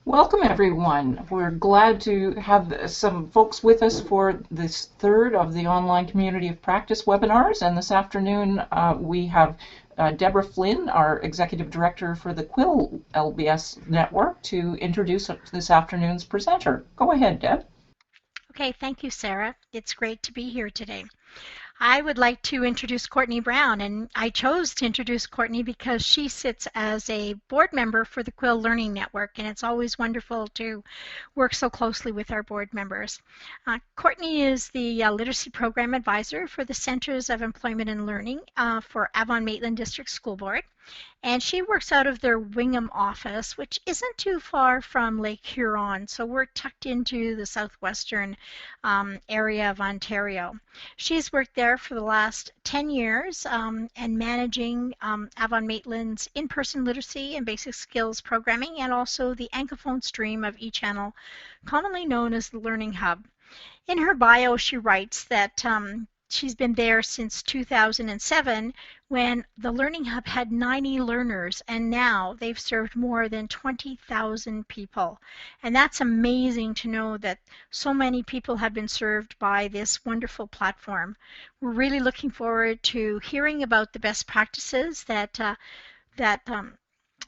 Welcome, everyone. We're glad to have some folks with us for this third of the Online Community of Practice webinars. And this afternoon, we have Deborah Flynn, our Executive Director for the Quill LBS Network, to introduce this afternoon's presenter. Go ahead, Deb. Okay, thank you, Sarah. It's great to be here today. I would like to introduce Courtney Brown, and I chose to introduce Courtney because she sits as a board member for the Quill Learning Network, and it's always wonderful to work so closely with our board members. Courtney is the Literacy Program Advisor for the Centers of Employment and Learning for Avon-Maitland District School Board. And she works out of their Wingham office, which isn't too far from Lake Huron. So we're tucked into the southwestern area of Ontario. She's worked there for the last 10 years and managing Avon-Maitland's in-person literacy and basic skills programming, and also the Anglophone stream of eChannel, commonly known as the Learning Hub. In her bio, she writes that she's been there since 2007 when the Learning Hub had 90 learners, and now they've served more than 20,000 people. And that's amazing to know that so many people have been served by this wonderful platform. We're really looking forward to hearing about the best practices that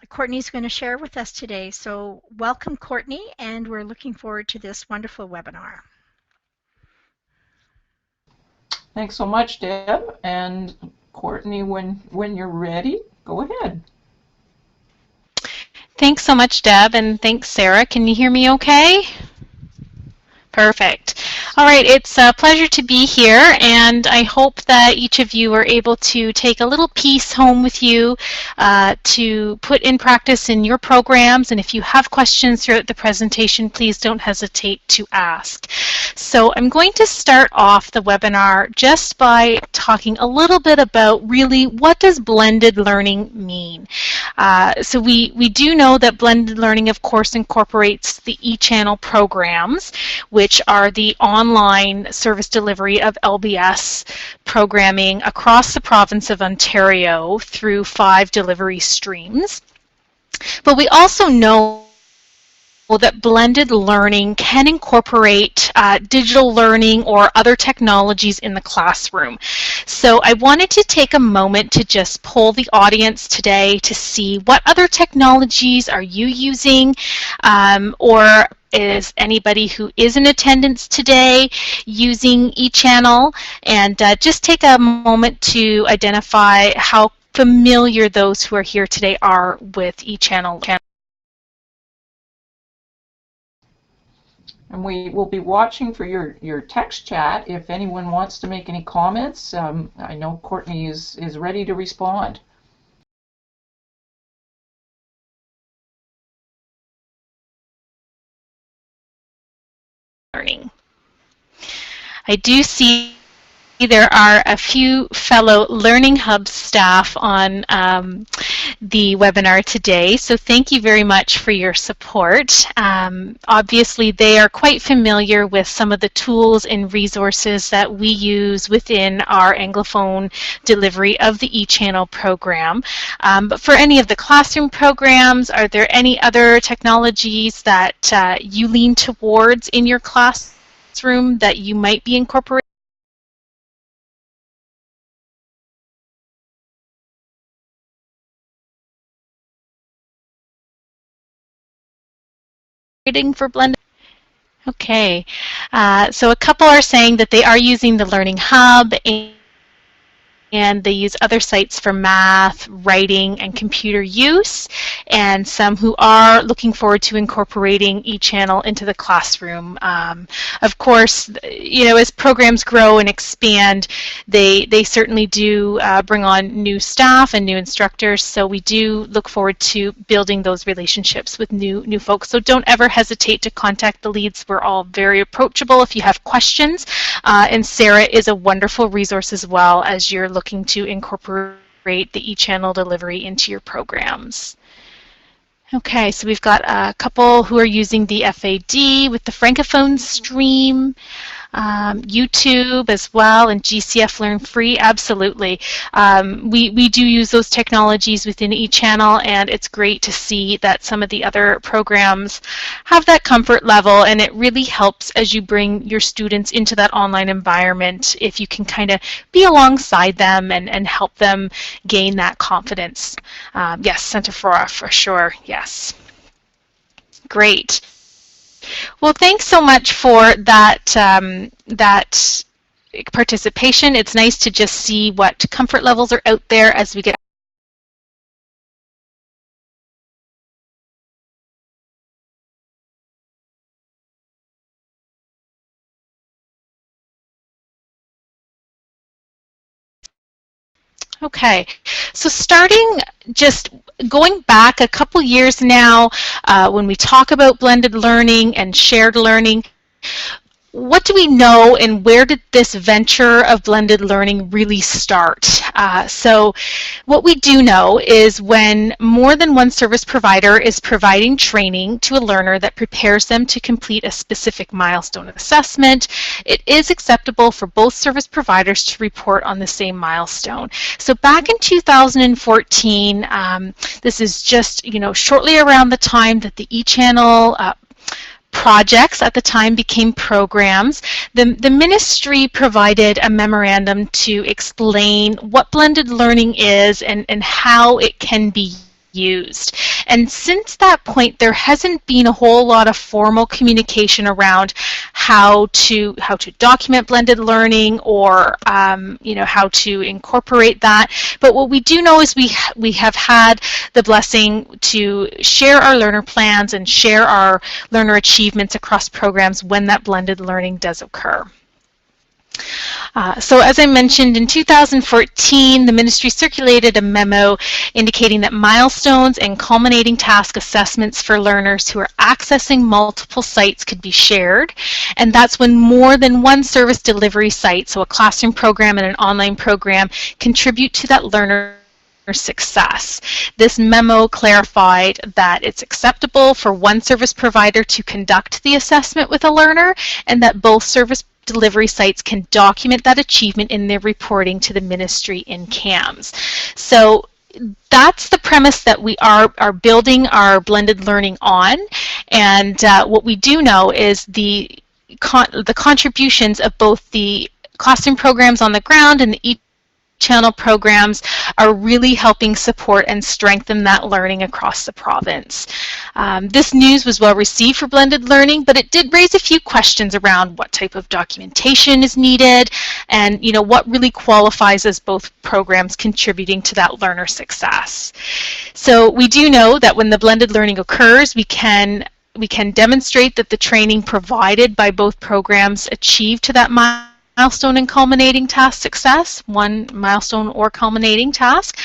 Courtney's going to share with us today. So welcome, Courtney, and we're looking forward to this wonderful webinar. Thanks so much, Deb. And Courtney, when you're ready, go ahead. Thanks so much, Deb, and thanks, Sarah. Can you hear me okay? Perfect. All right, it's a pleasure to be here, and I hope that each of you are able to take a little piece home with you to put in practice in your programs. And if you have questions throughout the presentation, please don't hesitate to ask. So I'm going to start off the webinar just by talking a little bit about really what does blended learning mean. So we do know that blended learning, of course, incorporates the eChannel programs, which are the online service delivery of LBS programming across the province of Ontario through 5 delivery streams. But we also know that blended learning can incorporate digital learning or other technologies in the classroom. So I wanted to take a moment to just poll the audience today to see what other technologies are you using, or is anybody who is in attendance today using eChannel, and just take a moment to identify how familiar those who are here today are with eChannel. And we will be watching for your text chat if anyone wants to make any comments. I know Courtney is ready to respond. Learning. I do see there are a few fellow Learning Hub staff on the webinar today, so thank you very much for your support. Obviously, they are quite familiar with some of the tools and resources that we use within our Anglophone delivery of the eChannel program. But for any of the classroom programs, are there any other technologies that you lean towards in your classroom that you might be incorporating? For blended. Okay, so a couple are saying that they are using the Learning Hub and they use other sites for math, writing, and computer use, and some who are looking forward to incorporating eChannel into the classroom. Of course, you know, as programs grow and expand, they certainly do bring on new staff and new instructors, so we do look forward to building those relationships with new folks. So don't ever hesitate to contact the leads. We're all very approachable if you have questions, and Sarah is a wonderful resource as well as you're looking to incorporate the eChannel delivery into your programs. Okay, so we've got a couple who are using the FAD with the Francophone stream. YouTube as well, and GCF Learn Free, absolutely. We do use those technologies within eChannel, and it's great to see that some of the other programs have that comfort level, and it really helps as you bring your students into that online environment if you can kind of be alongside them and help them gain that confidence. Yes, Center for sure, yes. Great. Well, thanks so much for that participation. It's nice to just see what comfort levels are out there as we get Okay, so starting just going back a couple years now, when we talk about blended learning and shared learning, what do we know and where did this venture of blended learning really start? So what we do know is when more than one service provider is providing training to a learner that prepares them to complete a specific milestone assessment, it is acceptable for both service providers to report on the same milestone. So back in 2014, this is just shortly around the time that the eChannel projects at the time became programs. The ministry provided a memorandum to explain what blended learning is and how it can be used. And since that point, there hasn't been a whole lot of formal communication around how to document blended learning or how to incorporate that. But what we do know is we have had the blessing to share our learner plans and share our learner achievements across programs when that blended learning does occur. So as I mentioned, in 2014, the ministry circulated a memo indicating that milestones and culminating task assessments for learners who are accessing multiple sites could be shared, and that's when more than one service delivery site, so a classroom program and an online program, contribute to that learner success. This memo clarified that it's acceptable for one service provider to conduct the assessment with a learner and that both service delivery sites can document that achievement in their reporting to the ministry in CAMS. So that's the premise that we are building our blended learning on, and what we do know is the contributions of both the classroom programs on the ground and the channel programs are really helping support and strengthen that learning across the province. This news was well received for blended learning, but it did raise a few questions around what type of documentation is needed and what really qualifies as both programs contributing to that learner success. So we do know that when the blended learning occurs, we can demonstrate that the training provided by both programs achieved to that milestone and culminating task success, one milestone or culminating task,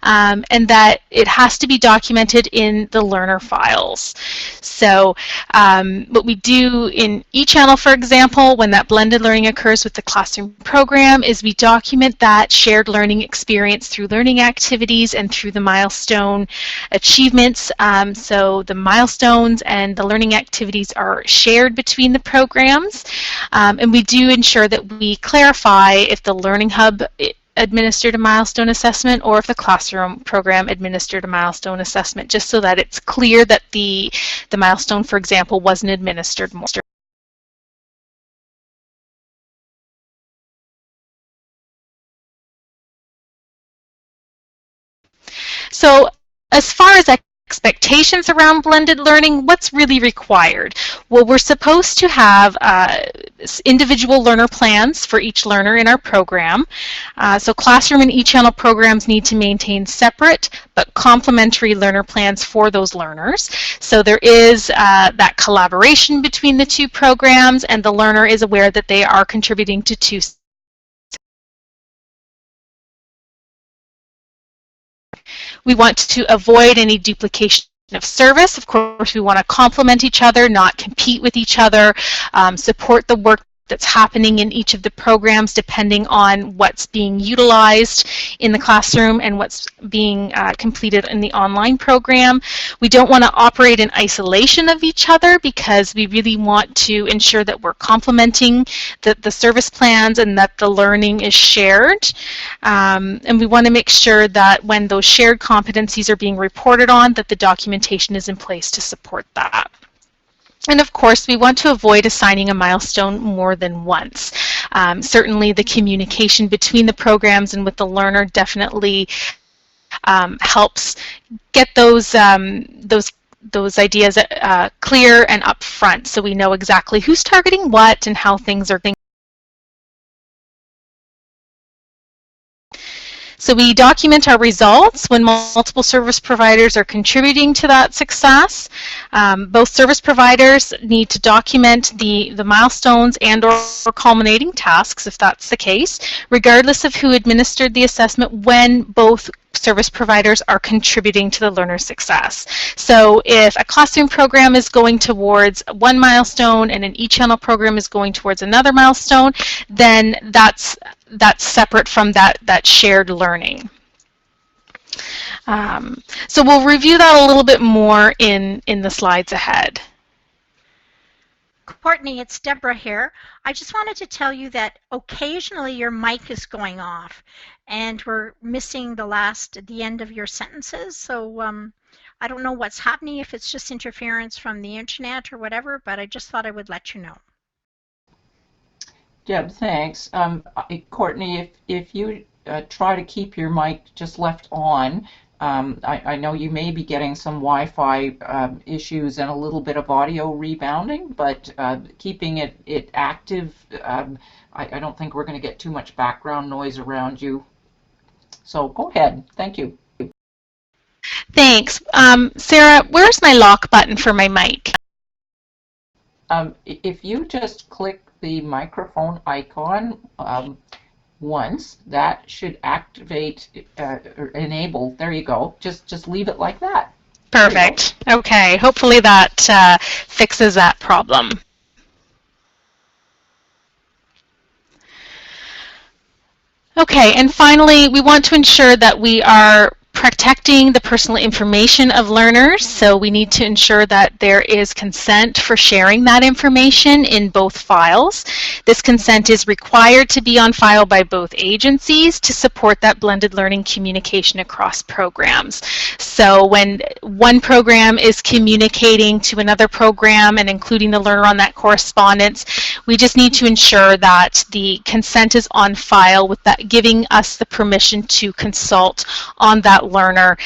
and that it has to be documented in the learner files. So what we do in eChannel, for example, when that blended learning occurs with the classroom program, is we document that shared learning experience through learning activities and through the milestone achievements. So the milestones and the learning activities are shared between the programs, and we do ensure that we clarify if the Learning Hub administered a milestone assessment or if the classroom program administered a milestone assessment, just so that it's clear that the milestone, for example, wasn't administered more. So as far as expectations around blended learning, what's really required? Well, we're supposed to have individual learner plans for each learner in our program. So classroom and eChannel programs need to maintain separate but complementary learner plans for those learners. So there is that collaboration between the two programs, and the learner is aware that they are contributing to two. We want to avoid any duplication of service. Of course, we want to complement each other, not compete with each other, support the work that's happening in each of the programs depending on what's being utilized in the classroom and what's being completed in the online program. We don't want to operate in isolation of each other because we really want to ensure that we're complementing the service plans and that the learning is shared. And we want to make sure that when those shared competencies are being reported on, that the documentation is in place to support that. And of course, we want to avoid assigning a milestone more than once. Certainly the communication between the programs and with the learner definitely helps get those ideas clear and upfront, so we know exactly who's targeting what and how things are going. So we document our results when multiple service providers are contributing to that success. Both service providers need to document the milestones and or culminating tasks, if that's the case, regardless of who administered the assessment when both service providers are contributing to the learner's success. So if a classroom program is going towards one milestone and an e-channel program is going towards another milestone, then that's separate from that shared learning. So we'll review that a little bit more in the slides ahead. Courtney, it's Deborah here. I just wanted to tell you that occasionally your mic is going off and we're missing the end of your sentences. So I don't know what's happening, if it's just interference from the internet or whatever, but I just thought I would let you know. Deb, thanks. Courtney, if you try to keep your mic just left on, I know you may be getting some Wi-Fi issues and a little bit of audio rebounding, but keeping it active, I don't think we're going to get too much background noise around you. So go ahead. Thank you. Thanks. Sarah, where's my lock button for my mic? If you just click the microphone icon once, that should activate or enable. There you go. Just leave it like that. Perfect. Okay. Hopefully that fixes that problem. Okay, and finally, we want to ensure that we are protecting the personal information of learners, so we need to ensure that there is consent for sharing that information in both files. This consent is required to be on file by both agencies to support that blended learning communication across programs. So when one program is communicating to another program and including the learner on that correspondence, we just need to ensure that the consent is on file, with that giving us the permission to consult on that learner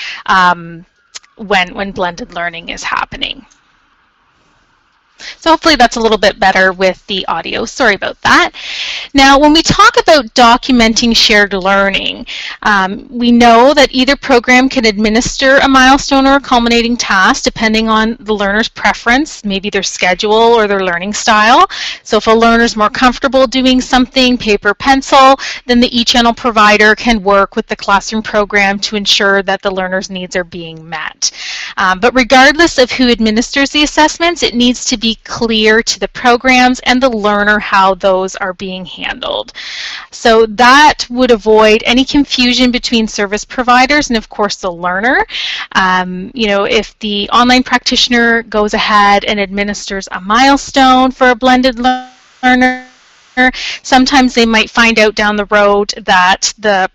when blended learning is happening. So hopefully that's a little bit better with the audio. Sorry about that. Now, when we talk about documenting shared learning, we know that either program can administer a milestone or a culminating task depending on the learner's preference, maybe their schedule or their learning style. So if a learner's more comfortable doing something paper pencil, then the e-channel provider can work with the classroom program to ensure that the learner's needs are being met. But regardless of who administers the assessments, it needs to be clear to the programs and the learner how those are being handled. So that would avoid any confusion between service providers and of course the learner. You know, if the online practitioner goes ahead and administers a milestone for a blended learner, sometimes they might find out down the road that the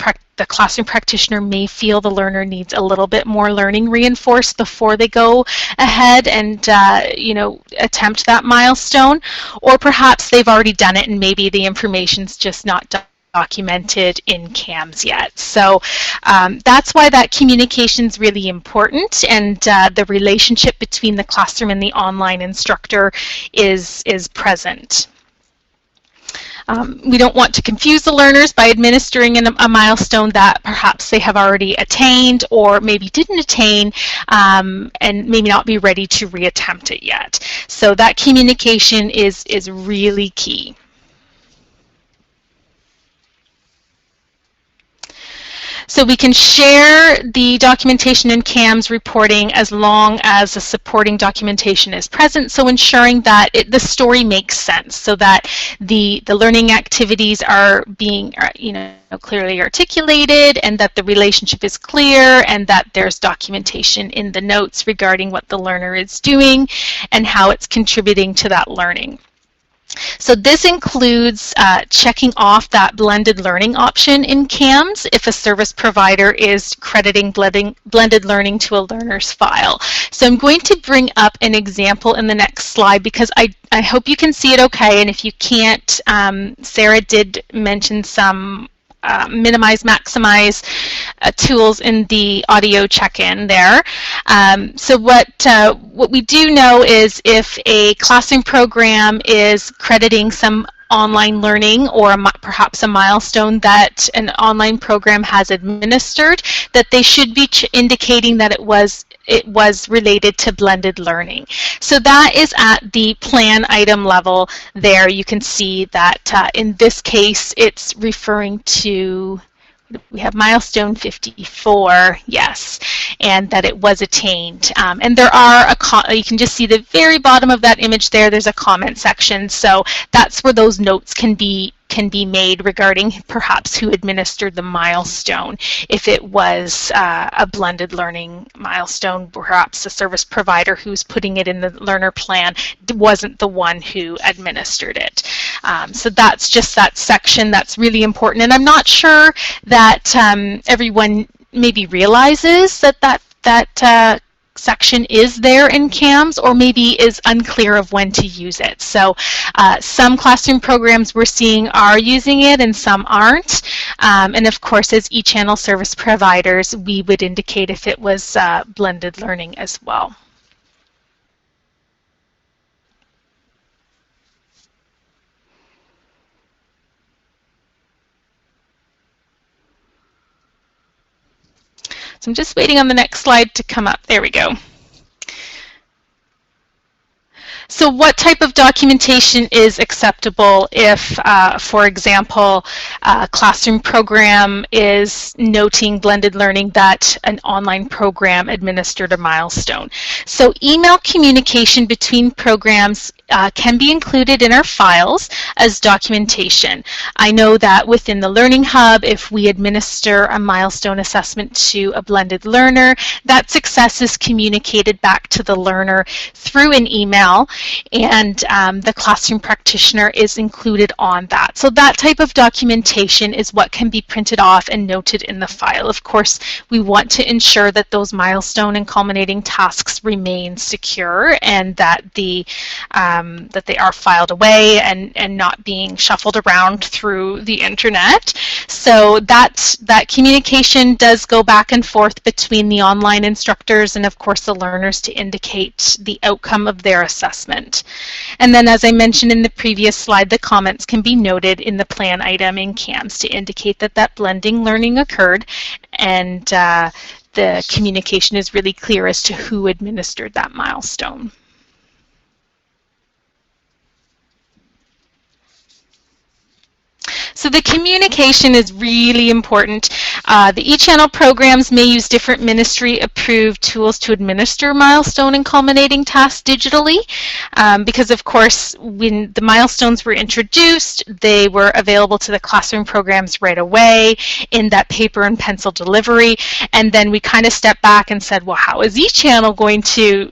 classroom practitioner may feel the learner needs a little bit more learning reinforced before they go ahead and you know, attempt that milestone, or perhaps they've already done it and maybe the information's just not documented in CAMS yet. So that's why that communication is really important, and the relationship between the classroom and the online instructor is present. We don't want to confuse the learners by administering a milestone that perhaps they have already attained or maybe didn't attain, and maybe not be ready to reattempt it yet. So that communication is really key. So we can share the documentation in CAMS reporting as long as the supporting documentation is present, so ensuring that the story makes sense, so that the learning activities are being clearly articulated, and that the relationship is clear, and that there's documentation in the notes regarding what the learner is doing and how it's contributing to that learning. So this includes checking off that blended learning option in CAMS if a service provider is crediting blended learning to a learner's file. So I'm going to bring up an example in the next slide because I hope you can see it okay, and if you can't, Sarah did mention some minimize, maximize tools in the audio check-in there. So what we do know is if a classroom program is crediting some online learning or perhaps a milestone that an online program has administered, that they should be indicating that it was related to blended learning. So that is at the plan item level there. You can see that in this case it's referring to, we have milestone 54, yes, and that it was attained. And there are, you can just see the very bottom of that image there, there's a comment section, so that's where those notes can be made regarding perhaps who administered the milestone. If it was a blended learning milestone, perhaps the service provider who's putting it in the learner plan wasn't the one who administered it. So that's just that section that's really important. And I'm not sure that everyone maybe realizes that section is there in CAMS, or maybe is unclear of when to use it. So some classroom programs we're seeing are using it and some aren't. And of course, as e-channel service providers, we would indicate if it was blended learning as well. So I'm just waiting on the next slide to come up. There we go. So what type of documentation is acceptable if, for example, a classroom program is noting blended learning that an online program administered a milestone? So email communication between programs can be included in our files as documentation. I know that within the Learning Hub, if we administer a milestone assessment to a blended learner, that success is communicated back to the learner through an email, and the classroom practitioner is included on that. So that type of documentation is what can be printed off and noted in the file. Of course, we want to ensure that those milestone and culminating tasks remain secure, and that that they are filed away and not being shuffled around through the internet. So that communication does go back and forth between the online instructors and of course the learners to indicate the outcome of their assessment. And then, as I mentioned in the previous slide, the comments can be noted in the plan item in CAMS to indicate that that blending learning occurred, and the communication is really clear as to who administered that milestone. So the communication is really important. The e-channel programs may use different ministry-approved tools to administer milestone and culminating tasks digitally, because of course when the milestones were introduced, they were available to the classroom programs right away in that paper and pencil delivery, and then we kind of stepped back and said, well, how is e-channel going to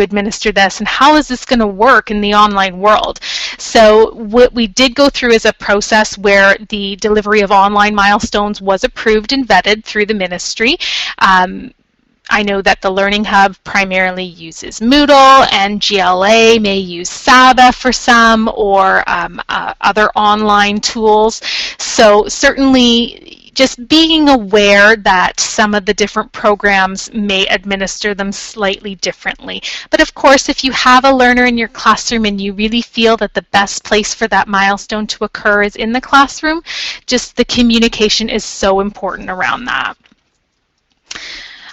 administer this, and how is this going to work in the online world? So what we did go through is a process where the delivery of online milestones was approved and vetted through the ministry. I know that the Learning Hub primarily uses Moodle, and GLA may use Saba for some, or other online tools. So certainly just being aware that some of the different programs may administer them slightly differently. But of course, if you have a learner in your classroom and you really feel that the best place for that milestone to occur is in the classroom, just the communication is so important around that.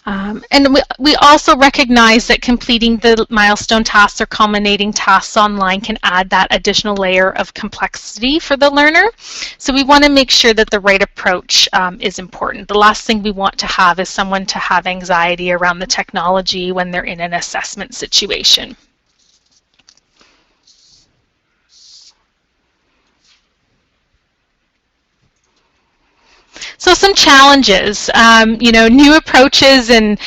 And we also recognize that completing the milestone tasks or culminating tasks online can add that additional layer of complexity for the learner. So we want to make sure that the right approach is important. The last thing we want to have is someone to have anxiety around the technology when they're in an assessment situation. So some challenges, new approaches and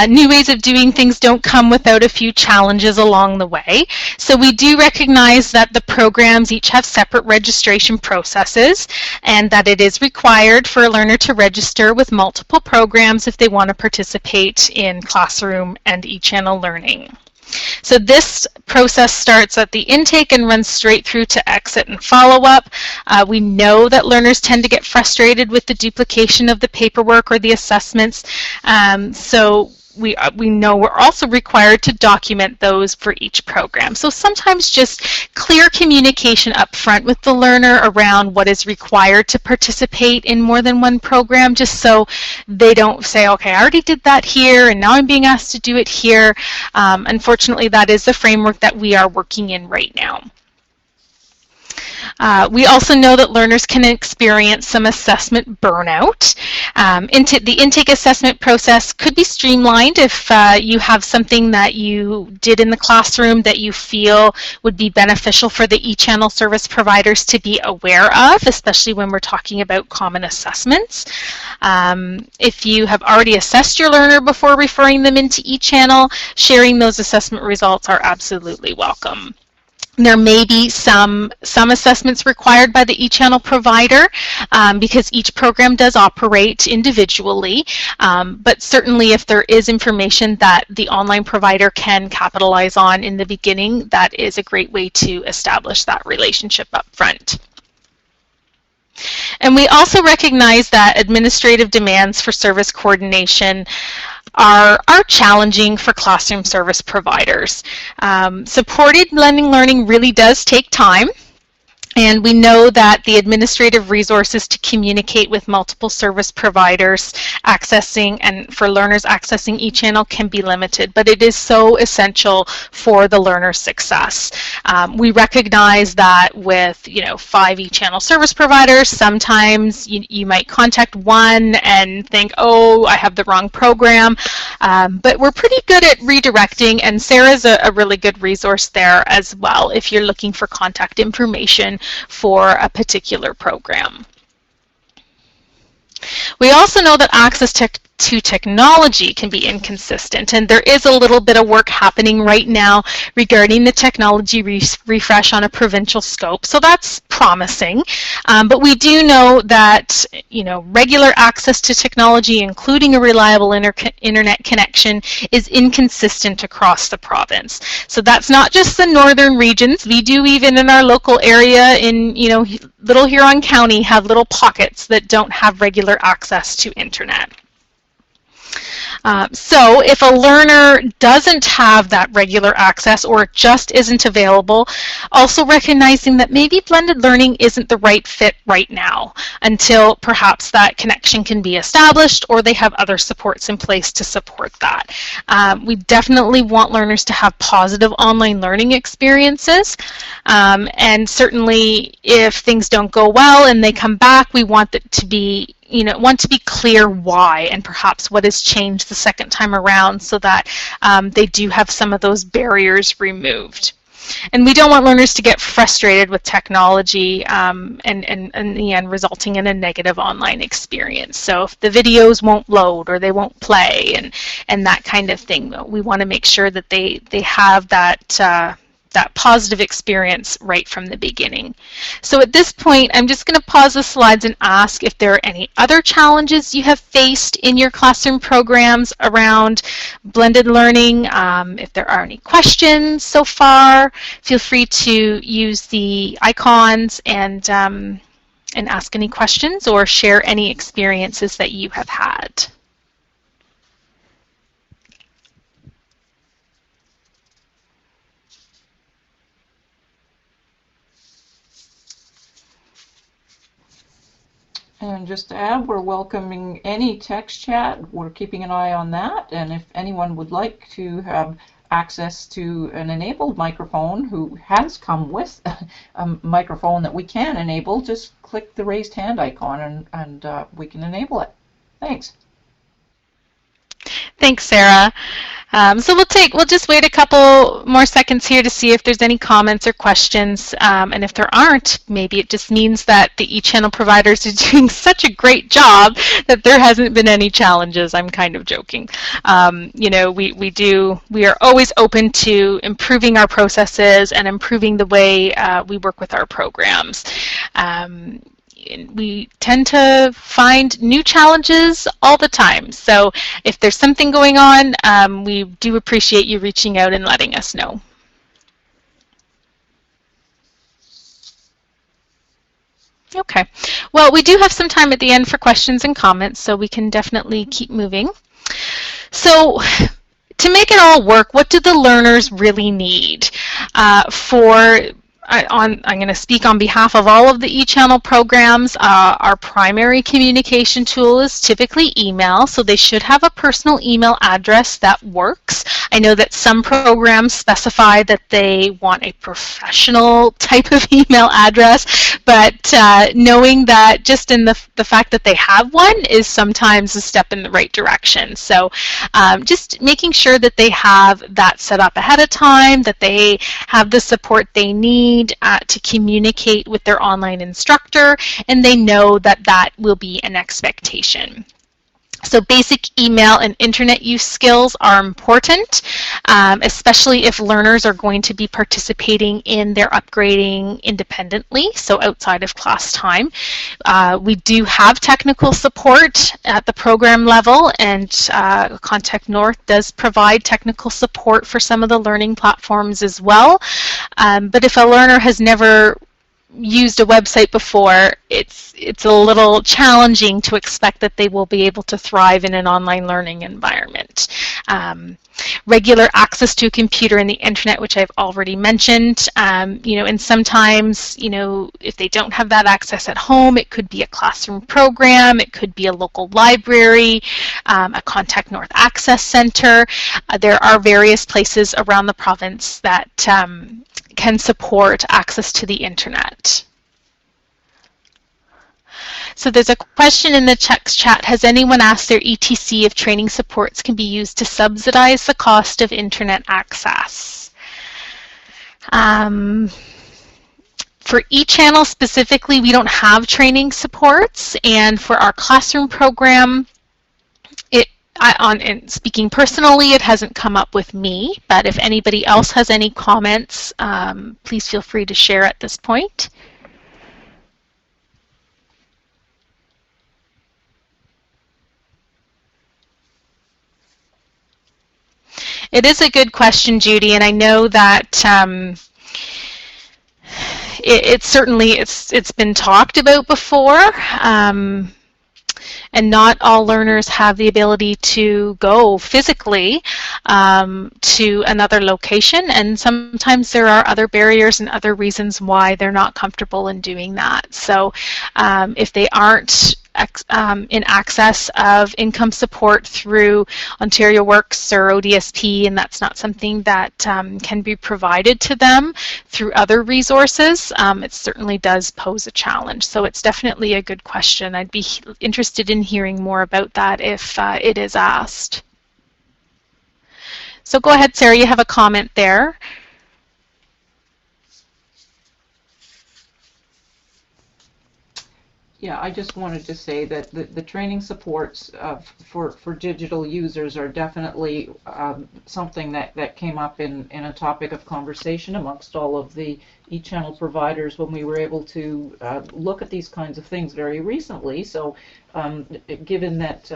new ways of doing things don't come without a few challenges along the way. So we do recognize that the programs each have separate registration processes and that it is required for a learner to register with multiple programs if they want to participate in classroom and e-channel learning. So this process starts at the intake and runs straight through to exit and follow-up. We know that learners tend to get frustrated with the duplication of the paperwork or the assessments. So we know we're also required to document those for each program. So sometimes just clear communication up front with the learner around what is required to participate in more than one program, just so they don't say, okay, I already did that here and now I'm being asked to do it here. Unfortunately, that is the framework that we are working in right now. We also know that learners can experience some assessment burnout. The intake assessment process could be streamlined if you have something that you did in the classroom that you feel would be beneficial for the e-channel service providers to be aware of, especially when we're talking about common assessments. If you have already assessed your learner before referring them into e-channel, sharing those assessment results are absolutely welcome. There may be some assessments required by the e-channel provider because each program does operate individually, but certainly if there is information that the online provider can capitalize on in the beginning, that is a great way to establish that relationship up front. And we also recognize that administrative demands for service coordination are challenging for classroom service providers. Supported blended learning really does take time. And we know that the administrative resources to communicate with multiple service providers accessing and for learners accessing e-channel can be limited, but it is so essential for the learner's success. We recognize that with 5 e-channel service providers, sometimes you might contact one and think, oh, I have the wrong program, but we're pretty good at redirecting, and Sarah's a really good resource there as well if you're looking for contact information for a particular program. We also know that access to technology can be inconsistent, and there is a little bit of work happening right now regarding the technology refresh on a provincial scope, so that's promising. But we do know that regular access to technology, including a reliable internet connection, is inconsistent across the province. So that's not just the northern regions. We do, even in our local area in Little Huron County, have little pockets that don't have regular access to internet. So if a learner doesn't have that regular access or it just isn't available, also recognizing that maybe blended learning isn't the right fit right now until perhaps that connection can be established or they have other supports in place to support that. We definitely want learners to have positive online learning experiences, and certainly if things don't go well and they come back, we want it to be clear why and perhaps what has changed the second time around so that they do have some of those barriers removed. And we don't want learners to get frustrated with technology and in the end resulting in a negative online experience. So if the videos won't load or they won't play and that kind of thing, we want to make sure that they have that positive experience right from the beginning. So at this point, I'm just going to pause the slides and ask if there are any other challenges you have faced in your classroom programs around blended learning. If there are any questions so far, feel free to use the icons and ask any questions or share any experiences that you have had. And just to add, we're welcoming any text chat. We're keeping an eye on that. And if anyone would like to have access to an enabled microphone who has come with a microphone that we can enable, just click the raised hand icon and we can enable it. Thanks. Thanks, Sarah. So we'll just wait a couple more seconds here to see if there's any comments or questions. And if there aren't, maybe it just means that the e-channel providers are doing such a great job that there hasn't been any challenges. I'm kind of joking. You know, we are always open to improving our processes and improving the way we work with our programs. We tend to find new challenges all the time. So if there's something going on, we do appreciate you reaching out and letting us know. Okay. Well, we do have some time at the end for questions and comments, so we can definitely keep moving. So to make it all work, what do the learners really need I'm going to speak on behalf of all of the e-channel programs. Our primary communication tool is typically email, so they should have a personal email address that works. I know that some programs specify that they want a professional type of email address, but knowing that just in the fact that they have one is sometimes a step in the right direction. So just making sure that they have that set up ahead of time, that they have the support they need to communicate with their online instructor, and they know that that will be an expectation. So basic email and internet use skills are important, especially if learners are going to be participating in their upgrading independently, so outside of class time. We do have technical support at the program level, and Contact North does provide technical support for some of the learning platforms as well. But if a learner has never used a website before, it's a little challenging to expect that they will be able to thrive in an online learning environment. Regular access to a computer and the internet, which I've already mentioned, you know, and sometimes, you know, if they don't have that access at home, it could be a classroom program, it could be a local library, a Contact North Access Center. There are various places around the province that can support access to the internet. So there's a question in the text chat. Has anyone asked their ETC if training supports can be used to subsidize the cost of internet access? For eChannel specifically, we don't have training supports, and for our classroom program, speaking personally, it hasn't come up with me, but if anybody else has any comments, please feel free to share at this point. It is a good question, Judy, and I know that it's been talked about before. And not all learners have the ability to go physically to another location, and sometimes there are other barriers and other reasons why they're not comfortable in doing that. So if they aren't in access of income support through Ontario Works or ODSP, and that's not something that can be provided to them through other resources, it certainly does pose a challenge. So it's definitely a good question. I'd be interested in hearing more about that if it is asked. So go ahead, Sarah, you have a comment there. Yeah, I just wanted to say that the training supports for digital users are definitely something that came up in a topic of conversation amongst all of the e-channel providers when we were able to look at these kinds of things very recently. So given that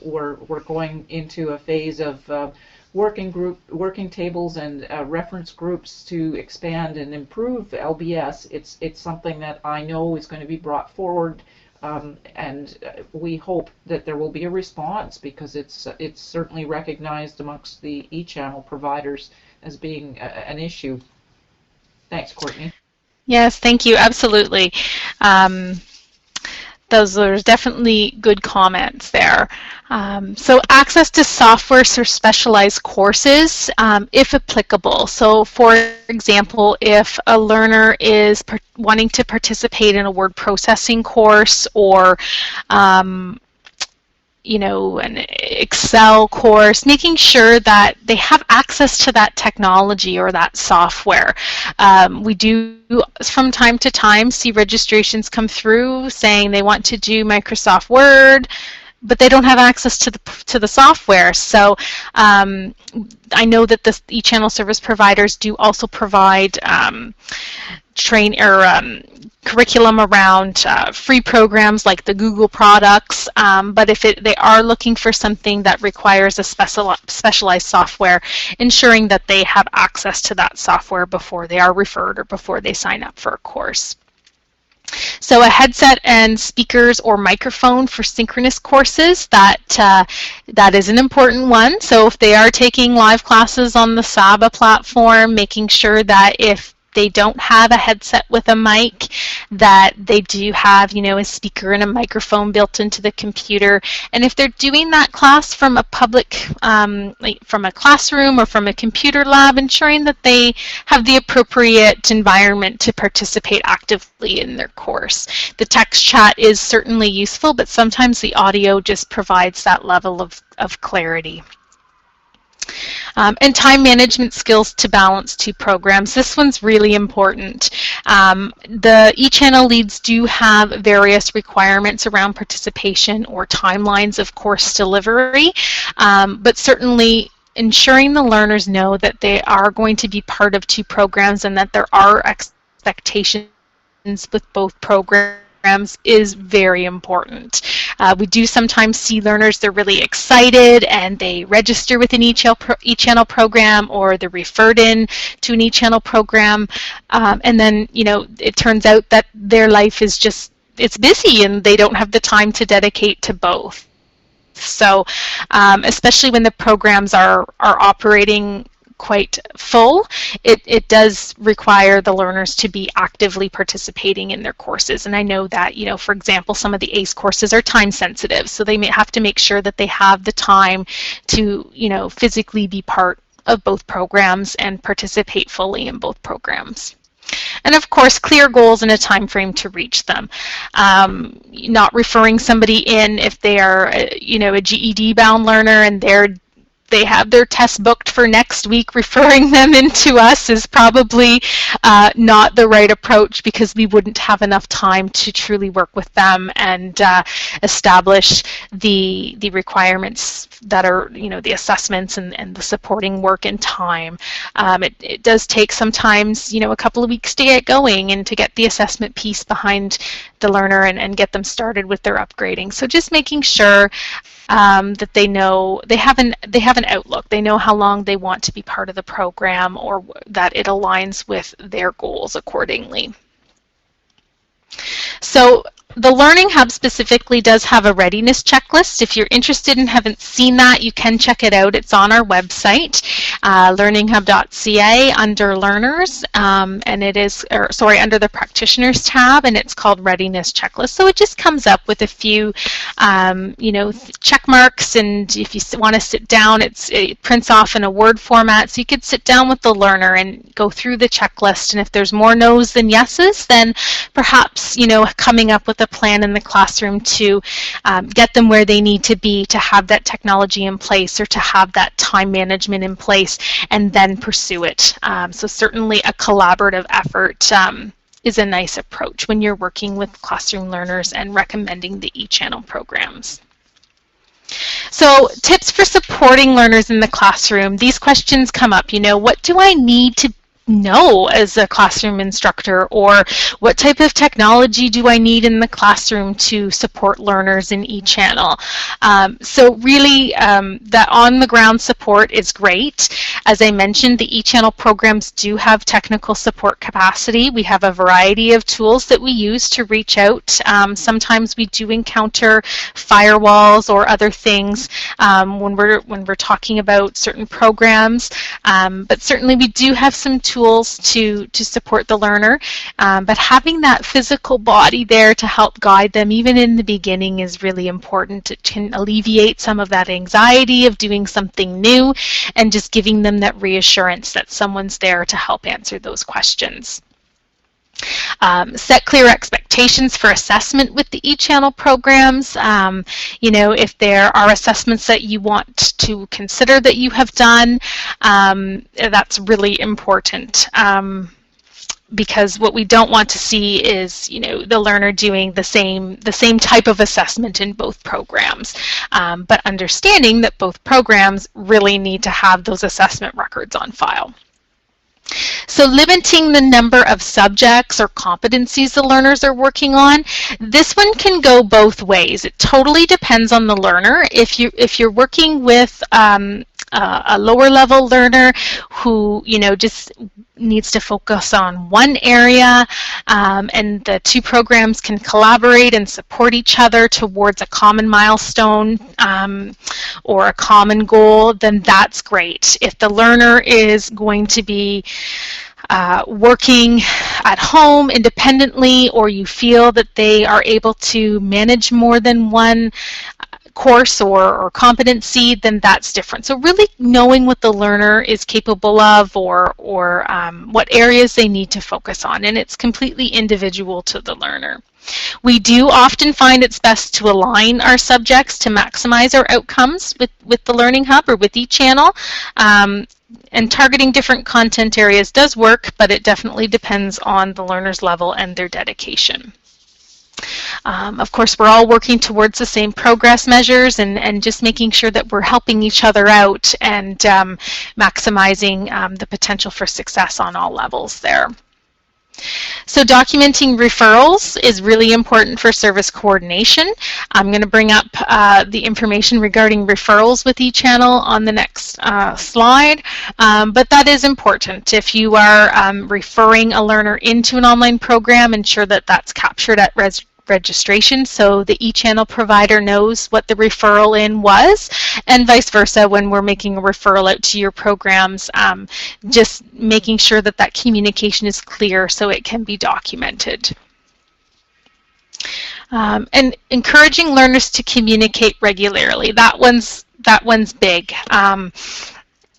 we're going into a phase of working tables and reference groups to expand and improve LBS, it's something that I know is going to be brought forward, and we hope that there will be a response, because it's certainly recognized amongst the e-channel providers as being an issue. Thanks, Courtney. Yes, thank you. Absolutely. Those are definitely good comments there. So access to software for specialized courses, if applicable. So for example, if a learner is wanting to participate in a word processing course or an Excel course, making sure that they have access to that technology or that software. We do, from time to time, see registrations come through saying they want to do Microsoft Word, but they don't have access to the software. So I know that the e-channel service providers do also provide curriculum around free programs like the Google products, but if they are looking for something that requires a specialized software, ensuring that they have access to that software before they are referred or before they sign up for a course. So a headset and speakers or microphone for synchronous courses, that is an important one. So if they are taking live classes on the SABA platform, making sure that if they don't have a headset with a mic, that they do have, a speaker and a microphone built into the computer. And if they're doing that class from a public, like from a classroom or from a computer lab, ensuring that they have the appropriate environment to participate actively in their course. The text chat is certainly useful, but sometimes the audio just provides that level of clarity. And time management skills to balance two programs. This one's really important. The e-channel leads do have various requirements around participation or timelines of course delivery, but certainly ensuring the learners know that they are going to be part of two programs and that there are expectations with both programs is very important. We do sometimes see learners, they're really excited and they register with an e-channel program, or they're referred in to an e-channel program, and then it turns out that their life is it's busy and they don't have the time to dedicate to both. So especially when the programs are operating quite full, it does require the learners to be actively participating in their courses. And I know that, for example, some of the ACE courses are time sensitive, so they may have to make sure that they have the time to, physically be part of both programs and participate fully in both programs. And of course, clear goals and a time frame to reach them. Not referring somebody in if they are, a GED bound learner and they have their test booked for next week, referring them into us is probably not the right approach, because we wouldn't have enough time to truly work with them and establish the requirements that are, the assessments and the supporting work in time. It does take sometimes, a couple of weeks to get going and to get the assessment piece behind the learner and get them started with their upgrading. So just making sure that they know they have an outlook. They know how long they want to be part of the program, or that it aligns with their goals accordingly. So the Learning Hub specifically does have a readiness checklist. If you're interested and haven't seen that, you can check it out. It's on our website, learninghub.ca, under Learners, and it is, under the Practitioners tab, and it's called Readiness Checklist. So it just comes up with a few, check marks, and if you want to sit down, it prints off in a Word format, so you could sit down with the learner and go through the checklist, and if there's more no's than yeses, then perhaps, coming up with a plan in the classroom to get them where they need to be, to have that technology in place or to have that time management in place, and then pursue it. So certainly a collaborative effort is a nice approach when you're working with classroom learners and recommending the e-channel programs. So tips for supporting learners in the classroom. These questions come up, what do I need to know as a classroom instructor, or what type of technology do I need in the classroom to support learners in e-channel? So really, that on-the-ground support is great. As I mentioned, the e-channel programs do have technical support capacity. We have a variety of tools that we use to reach out. Sometimes we do encounter firewalls or other things when we're talking about certain programs, but certainly we do have some tools tools to support the learner, but having that physical body there to help guide them even in the beginning is really important. It can alleviate some of that anxiety of doing something new and just giving them that reassurance that someone's there to help answer those questions. Set clear expectations for assessment with the e-channel programs. You know, if there are assessments that you want to consider that you have done, that's really important. Because what we don't want to see is, you know, the learner doing the same type of assessment in both programs, but understanding that both programs really need to have those assessment records on file. So limiting the number of subjects or competencies the learners are working on, this one can go both ways. It totally depends on the learner. If you're working with a lower level learner who, you know, just needs to focus on one area, and the two programs can collaborate and support each other towards a common milestone or a common goal, then that's great. If the learner is going to be working at home independently, or you feel that they are able to manage more than one course or competency, then that's different. So really knowing what the learner is capable of, or what areas they need to focus on, and it's completely individual to the learner. We do often find it's best to align our subjects to maximize our outcomes with the Learning Hub or with eChannel. And targeting different content areas does work, but it definitely depends on the learner's level and their dedication. Of course, we're all working towards the same progress measures, and just making sure that we're helping each other out and maximizing the potential for success on all levels there. So documenting referrals is really important for service coordination. I'm going to bring up the information regarding referrals with eChannel on the next slide, but that is important. If you are referring a learner into an online program, ensure that that's captured at registration so the eChannel provider knows what the referral in was, and vice versa when we're making a referral out to your programs, just making sure that that communication is clear so it can be documented. And encouraging learners to communicate regularly. That one's big.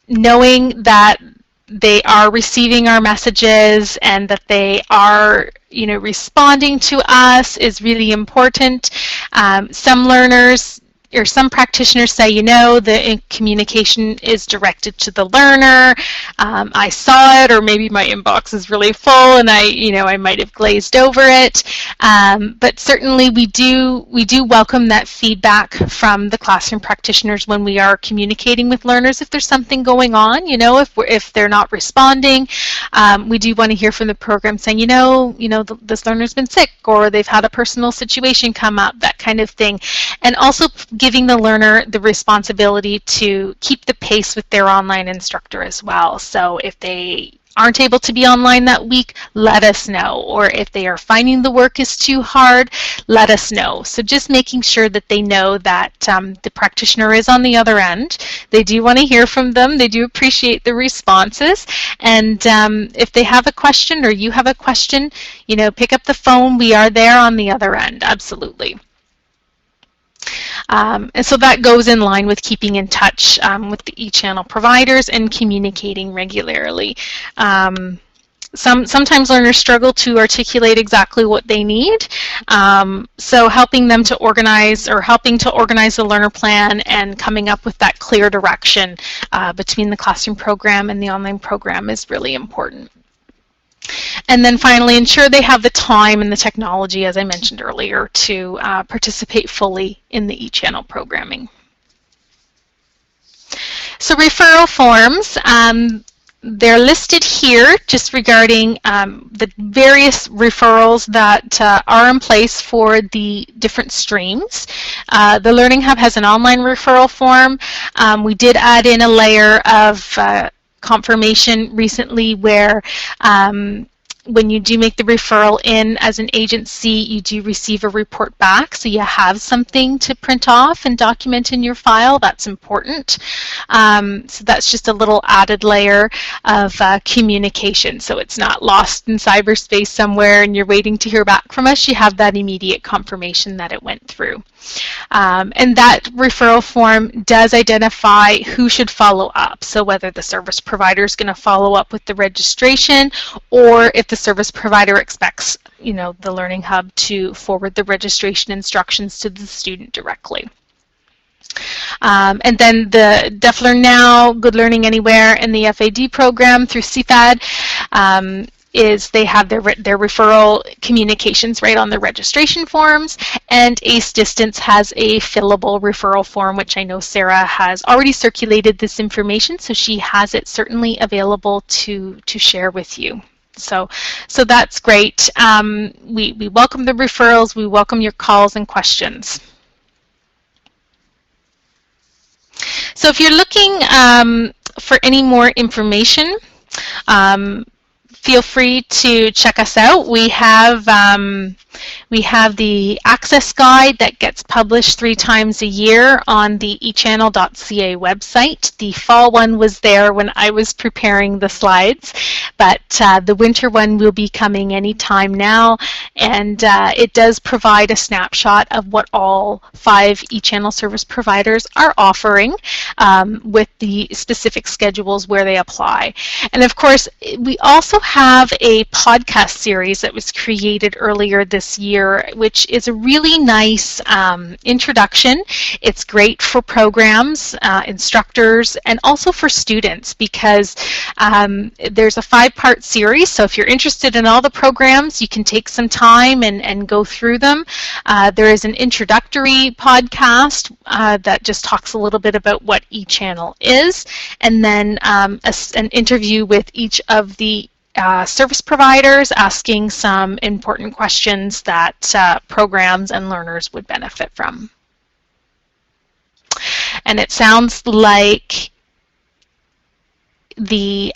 Knowing that they are receiving our messages and that they are, you know, responding to us is really important. Some learners or some practitioners say, you know, the communication is directed to the learner. I saw it, or maybe my inbox is really full and I might have glazed over it. But certainly we do welcome that feedback from the classroom practitioners when we are communicating with learners. If there's something going on, you know, if they're not responding, we do want to hear from the program saying, this learner's been sick, or they've had a personal situation come up, that kind of thing. And also giving the learner the responsibility to keep the pace with their online instructor as well. So if they aren't able to be online that week, let us know. Or if they are finding the work is too hard, let us know. So just making sure that they know that the practitioner is on the other end. They do want to hear from them. They do appreciate the responses. And if they have a question or you have a question, pick up the phone. We are there on the other end. Absolutely. And so that goes in line with keeping in touch with the eChannel providers and communicating regularly. Sometimes learners struggle to articulate exactly what they need, so helping to organize the learner plan and coming up with that clear direction between the classroom program and the online program is really important. And then finally, ensure they have the time and the technology, as I mentioned earlier, to participate fully in the eChannel programming. So referral forms, they're listed here just regarding the various referrals that are in place for the different streams. The Learning Hub has an online referral form. We did add in a layer of confirmation recently where when you do make the referral in as an agency, you do receive a report back, so you have something to print off and document in your file. That's important. So that's just a little added layer of communication, so it's not lost in cyberspace somewhere and you're waiting to hear back from us. You have that immediate confirmation that it went through. And that referral form does identify who should follow up, so whether the service provider is going to follow up with the registration, or if the service provider expects, you know, the Learning Hub to forward the registration instructions to the student directly. And then the Deaf Learn Now, Good Learning Anywhere, and the FAD program through CFAD is they have their referral communications right on the registration forms, and ACE Distance has a fillable referral form, which I know Sarah has already circulated this information, so she has it certainly available to share with you. So that's great. We welcome the referrals, we welcome your calls and questions. So if you're looking for any more information, feel free to check us out. We have the access guide that gets published 3 times a year on the echannel.ca website. The fall one was there when I was preparing the slides, but the winter one will be coming anytime now, and it does provide a snapshot of what all 5 eChannel service providers are offering with the specific schedules where they apply. And of course, we also have a podcast series that was created earlier this year, which is a really nice introduction. It's great for programs, instructors, and also for students, because there's a 5-part series. So if you're interested in all the programs, you can take some time and go through them. There is an introductory podcast that just talks a little bit about what eChannel is, and then an interview with each of the service providers asking some important questions that programs and learners would benefit from. And it sounds like the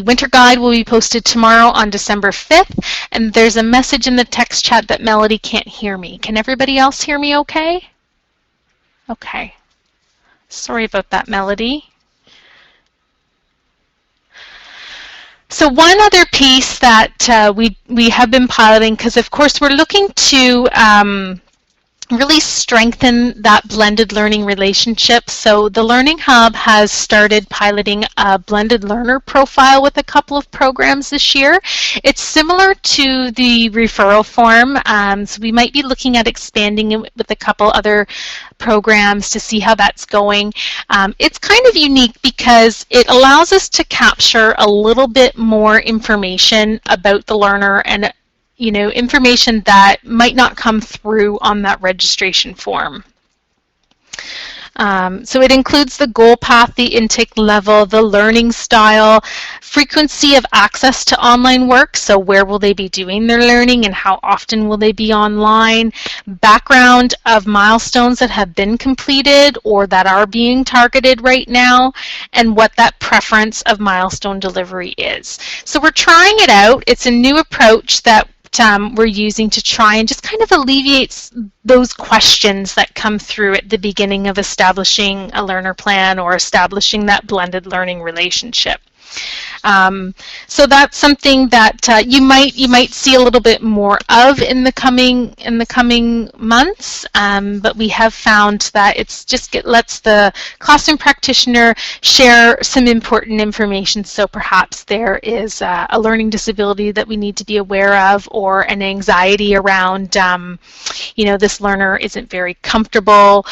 winter guide will be posted tomorrow on December 5th, and there's a message in the text chat that Melody can't hear me. Can everybody else hear me okay? Okay. Sorry about that, Melody. So one other piece that we have been piloting, because of course we're looking to really strengthen that blended learning relationship. So the Learning Hub has started piloting a blended learner profile with a couple of programs this year. It's similar to the referral form, so we might be looking at expanding it with a couple other programs to see how that's going. It's kind of unique because it allows us to capture a little bit more information about the learner, and information that might not come through on that registration form. So it includes the goal path, the intake level, the learning style, frequency of access to online work, so where will they be doing their learning and how often will they be online, background of milestones that have been completed or that are being targeted right now, and what that preference of milestone delivery is. So we're trying it out. It's a new approach that we're using to try and just kind of alleviate those questions that come through at the beginning of establishing a learner plan or establishing that blended learning relationship. So that's something that you might see a little bit more of in the coming months, but we have found that it lets the classroom practitioner share some important information. So perhaps there is a learning disability that we need to be aware of, or an anxiety around, this learner isn't very comfortable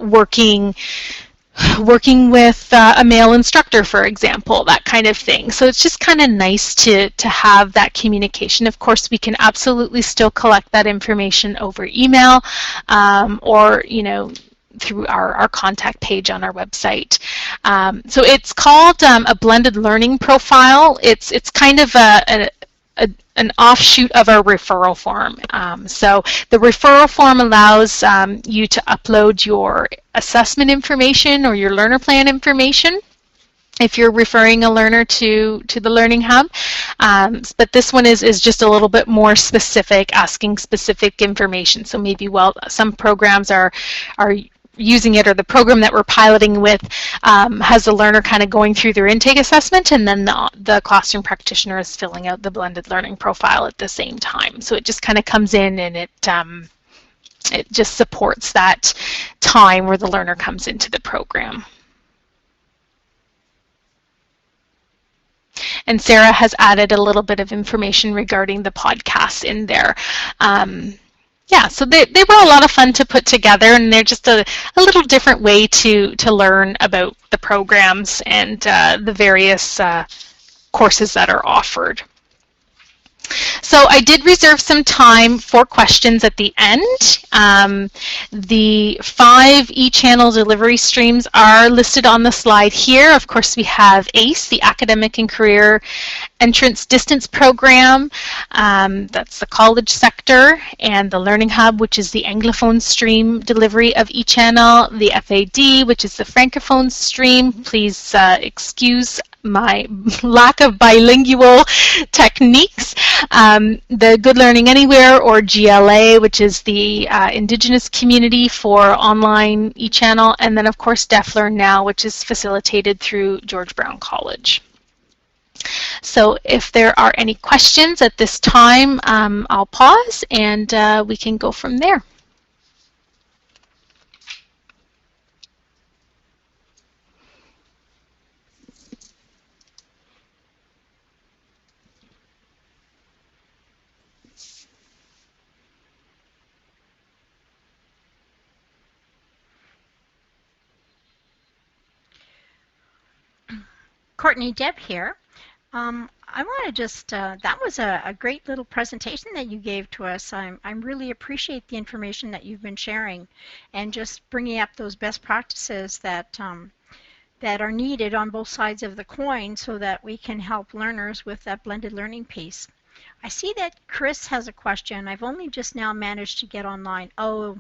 working with a male instructor, for example, that kind of thing. So it's just kind of nice to have that communication. Of course, we can absolutely still collect that information over email, or through our contact page on our website. So it's called a blended learning profile. It's kind of an offshoot of our referral form. So the referral form allows you to upload your assessment information or your learner plan information. if you're referring a learner to the Learning Hub. But this one is just a little bit more specific, asking specific information. So maybe, well, some programs are using it, or the program that we're piloting with has the learner kind of going through their intake assessment, and then the classroom practitioner is filling out the blended learning profile at the same time. So it just kind of comes in, and it just supports that time where the learner comes into the program. And Sarah has added a little bit of information regarding the podcasts in there. Yeah, so they were a lot of fun to put together, and they're just a little different way to learn about the programs and the various courses that are offered. So I did reserve some time for questions at the end. The 5 e-channel delivery streams are listed on the slide here. Of course, we have ACE, the Academic and Career Entrance Distance Program. That's the college sector, and the Learning Hub, which is the Anglophone stream delivery of e-channel, the FAD, which is the Francophone stream. Please excuse my lack of bilingual techniques. The Good Learning Anywhere, or GLA, which is the Indigenous community for online e-channel, and then of course Deaf Learn Now, which is facilitated through George Brown College. So if there are any questions at this time, I'll pause and we can go from there. Courtney, Deb here. I want to just, that was a great little presentation that you gave to us. I really appreciate the information that you've been sharing, and just bringing up those best practices that, that are needed on both sides of the coin, so that we can help learners with that blended learning piece. I see that Chris has a question. I've only just now managed to get online. Oh,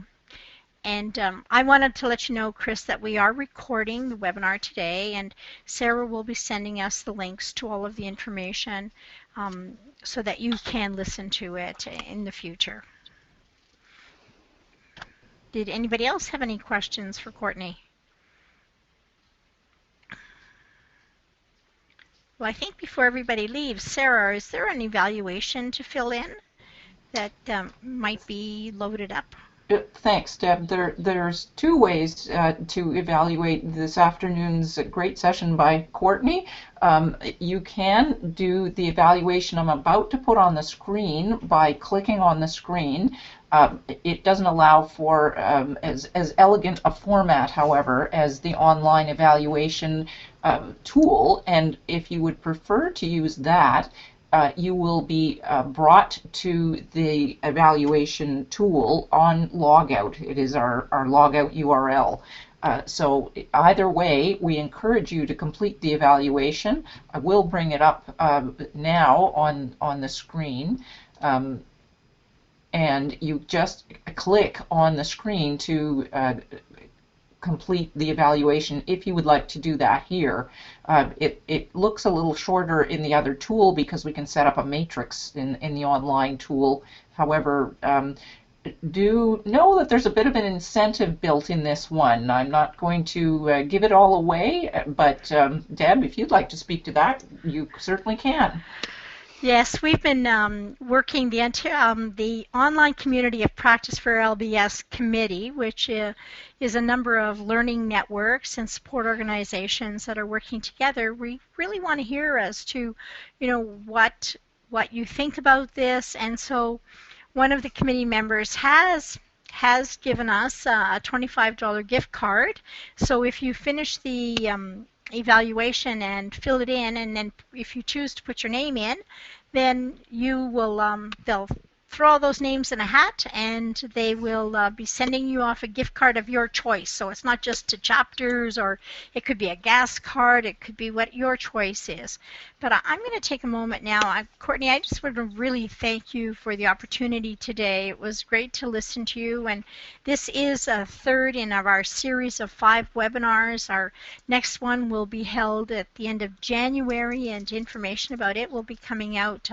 and I wanted to let you know, Chris, that we are recording the webinar today, and Sarah will be sending us the links to all of the information so that you can listen to it in the future. Did anybody else have any questions for Courtney? Well, I think before everybody leaves, Sarah, is there an evaluation to fill in that might be loaded up? Thanks, Deb. There's 2 ways to evaluate this afternoon's great session by Courtney. You can do the evaluation I'm about to put on the screen by clicking on the screen. It doesn't allow for as elegant a format, however, as the online evaluation tool, and if you would prefer to use that, you will be brought to the evaluation tool on logout. It is our logout URL. So either way, we encourage you to complete the evaluation. I will bring it up now on the screen. And you just click on the screen to complete the evaluation if you would like to do that here. It looks a little shorter in the other tool because we can set up a matrix in the online tool. However, do know that there's a bit of an incentive built in this one. I'm not going to give it all away, but Deb, if you'd like to speak to that, you certainly can. Yes, we've been working the Online Community of Practice for LBS Committee, which is a number of learning networks and support organizations that are working together. We really want to hear as to, what you think about this, and so one of the committee members has given us a $25 gift card. So if you finish the evaluation and fill it in, and then if you choose to put your name in, then you will throw all those names in a hat, and they will be sending you off a gift card of your choice. So it's not just to chapters, or it could be a gas card. It could be what your choice is. But I'm going to take a moment now. Courtney, I just want to really thank you for the opportunity today. It was great to listen to you. And this is a third in our series of 5 webinars. Our next one will be held at the end of January, and information about it will be coming out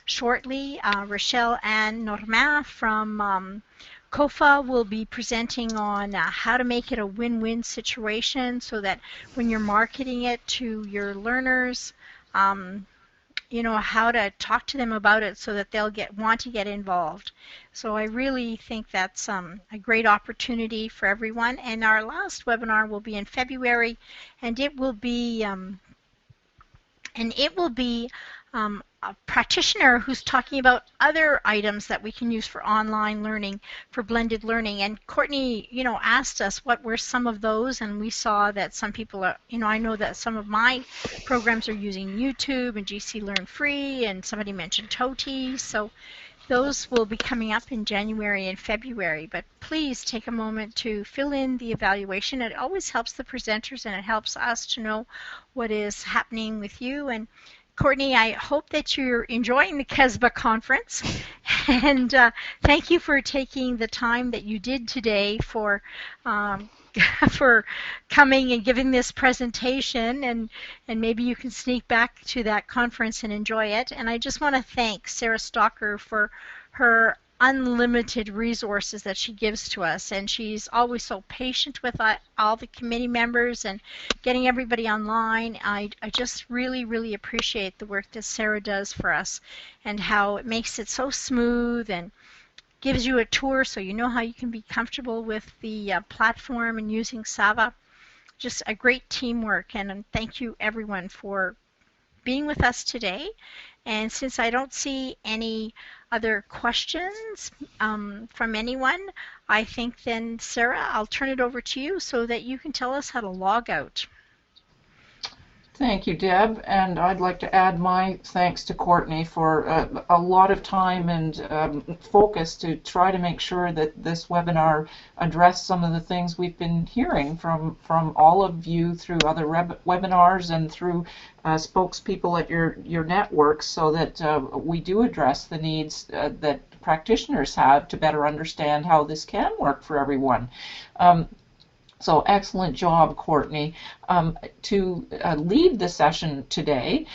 shortly. Rochelle Ann Normand from COFA will be presenting on how to make it a win-win situation so that when you're marketing it to your learners, you know, how to talk to them about it so that they'll want to get involved. So I really think that's a great opportunity for everyone. And our last webinar will be in February, and it will be a practitioner who's talking about other items that we can use for online learning, for blended learning. And Courtney, you know, asked us what were some of those, and we saw that some people are, you know, I know that some of my programs are using YouTube and GC Learn Free, and somebody mentioned TOTI. So those will be coming up in January and February, but please take a moment to fill in the evaluation. It always helps the presenters, and it helps us to know what is happening with you. And Courtney, I hope that you're enjoying the KESBA conference, and thank you for taking the time that you did today for for coming and giving this presentation, and maybe you can sneak back to that conference and enjoy it. And I just want to thank Sarah Stalker for her unlimited resources that she gives to us, and she's always so patient with all the committee members and getting everybody online. I just really, really appreciate the work that Sarah does for us, and how it makes it so smooth and gives you a tour so you know how you can be comfortable with the platform and using Sava. Just a great teamwork, and thank you everyone for being with us today. And since I don't see any other questions from anyone, I think then, Sarah, I'll turn it over to you so that you can tell us how to log out. Thank you, Deb, and I'd like to add my thanks to Courtney for a lot of time and focus to try to make sure that this webinar addressed some of the things we've been hearing from all of you through other webinars and through spokespeople at your networks, so that we do address the needs that practitioners have to better understand how this can work for everyone. So excellent job, Courtney. To leave the session today,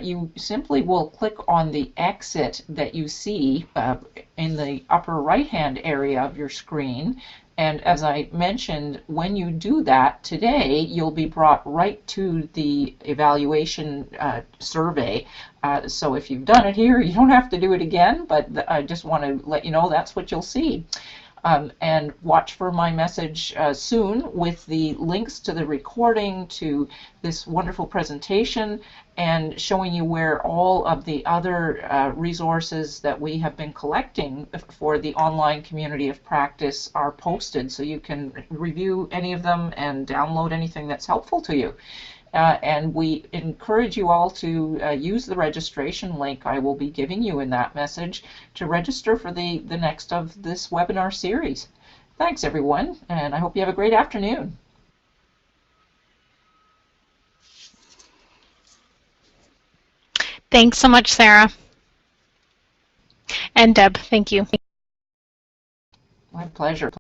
you simply will click on the exit that you see in the upper right-hand area of your screen. And as I mentioned, when you do that today, you'll be brought right to the evaluation survey. So if you've done it here, you don't have to do it again, but I just want to let you know that's what you'll see. And watch for my message soon with the links to the recording, to this wonderful presentation, and showing you where all of the other resources that we have been collecting for the online community of practice are posted, so you can review any of them and download anything that's helpful to you. And we encourage you all to use the registration link I will be giving you in that message to register for the next of this webinar series. Thanks, everyone, and I hope you have a great afternoon. Thanks so much, Sarah. And Deb, thank you. My pleasure.